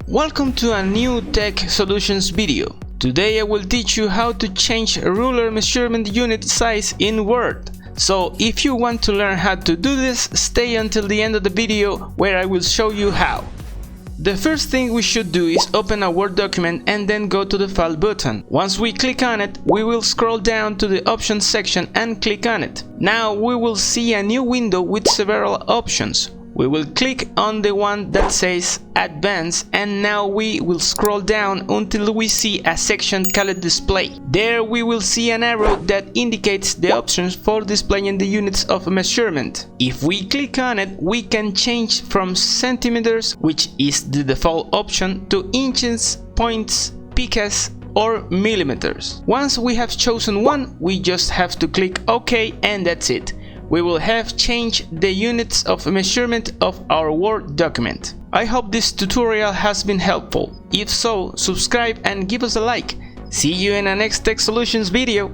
Welcome to a new tech solutions video. Today I will teach you how to change ruler measurement unit size in Word. So if you want to learn how to do this, stay until the end of the video where I will show you how. The first thing we should do is open a Word document and then go to the File button. Once we click on it, we will scroll down to the Options section and click on it. Now we will see a new window with several options. We will click on the one that says Advanced, and now we will scroll down until we see a section called Display. There we will see an arrow that indicates the options for displaying the units of measurement. If we click on it, we can change from centimeters, which is the default option, to inches, points, picas, or millimeters. Once we have chosen one, we just have to click OK, and that's it. We will have changed the units of measurement of our Word document. I hope this tutorial has been helpful. If so, subscribe and give us a like. See you in our next Tech Solutions video.